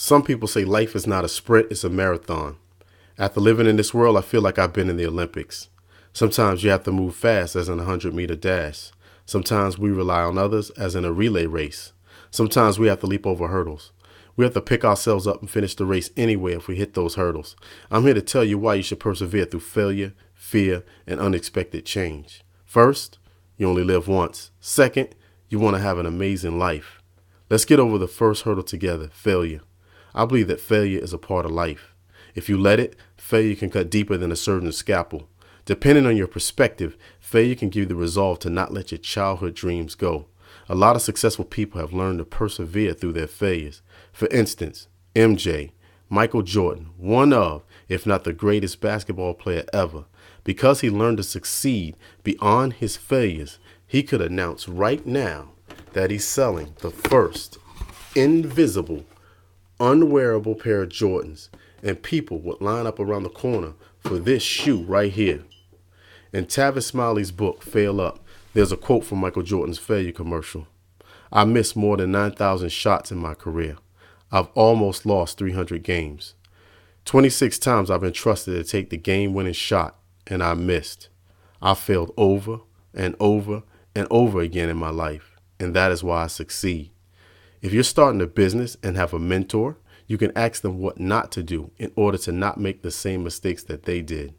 Some people say life is not a sprint, it's a marathon. After living in this world, I feel like I've been in the Olympics. Sometimes you have to move fast, as in a 100-meter dash. Sometimes we rely on others, as in a relay race. Sometimes we have to leap over hurdles. We have to pick ourselves up and finish the race anyway if we hit those hurdles. I'm here to tell you why you should persevere through failure, fear, and unexpected change. First, you only live once. Second, you want to have an amazing life. Let's get over the first hurdle together, failure. I believe that failure is a part of life. If you let it, failure can cut deeper than a surgeon's scalpel. Depending on your perspective, failure can give you the resolve to not let your childhood dreams go. A lot of successful people have learned to persevere through their failures. For instance, MJ, Michael Jordan, one of, if not the greatest basketball player ever. Because he learned to succeed beyond his failures, he could announce right now that he's selling the first invisible, unwearable pair of Jordans, and people would line up around the corner for this shoe right here. In Tavis Smiley's book, Fail Up, there's a quote from Michael Jordan's failure commercial. I missed more than 9,000 shots in my career. I've almost lost 300 games. 26 times I've been trusted to take the game-winning shot, and I missed. I failed over and over and over again in my life, and that is why I succeed. If you're starting a business and have a mentor, you can ask them what not to do in order to not make the same mistakes that they did.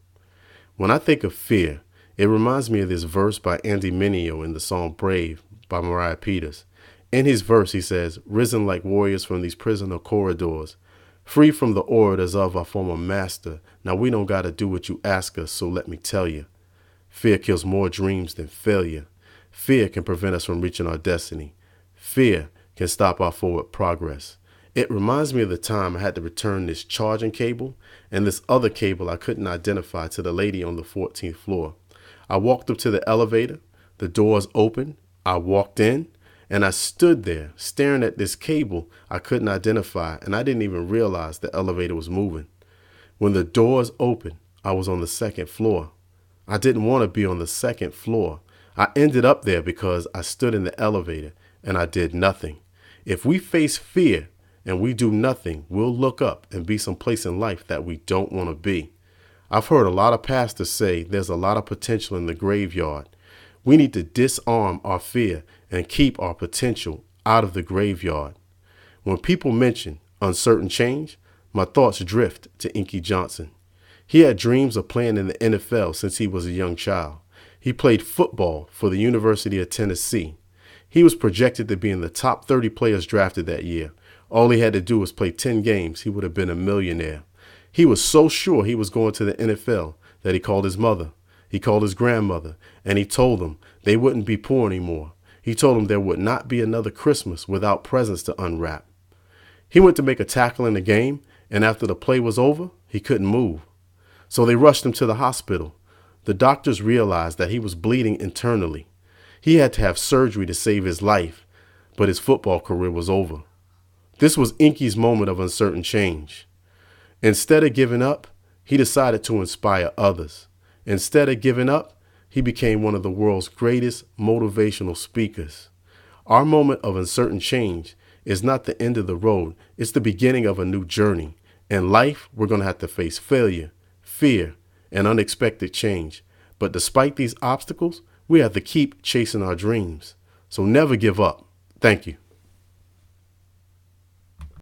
When I think of fear, it reminds me of this verse by Andy Mineo in the song Brave by Mariah Peters. In his verse, he says, "Risen like warriors from these prisoner corridors, free from the orders of our former master. Now we don't got to do what you ask us, so let me tell you. Fear kills more dreams than failure. Fear can prevent us from reaching our destiny. Fear can stop our forward progress." It reminds me of the time I had to return this charging cable and this other cable I couldn't identify to the lady on the 14th floor. I walked up to the elevator, the doors opened, I walked in, and I stood there staring at this cable I couldn't identify, and I didn't even realize the elevator was moving. When the doors opened, I was on the second floor. I didn't want to be on the second floor. I ended up there because I stood in the elevator and I did nothing. If we face fear and we do nothing, we'll look up and be someplace in life that we don't want to be. I've heard a lot of pastors say there's a lot of potential in the graveyard. We need to disarm our fear and keep our potential out of the graveyard. When people mention uncertain change, my thoughts drift to Inky Johnson. He had dreams of playing in the NFL since he was a young child. He played football for the University of Tennessee. He was projected to be in the top 30 players drafted that year. All he had to do was play 10 games. He would have been a millionaire. He was so sure he was going to the NFL that he called his mother. He called his grandmother, and he told them they wouldn't be poor anymore. He told them there would not be another Christmas without presents to unwrap. He went to make a tackle in the game, and after the play was over, he couldn't move. So they rushed him to the hospital. The doctors realized that he was bleeding internally. He had to have surgery to save his life, but his football career was over. This was Inky's moment of uncertain change. Instead of giving up, he decided to inspire others. Instead of giving up, he became one of the world's greatest motivational speakers. Our moment of uncertain change is not the end of the road. It's the beginning of a new journey. In life, we're going to have to face failure, fear, and unexpected change. But despite these obstacles, we have to keep chasing our dreams. So never give up. Thank you.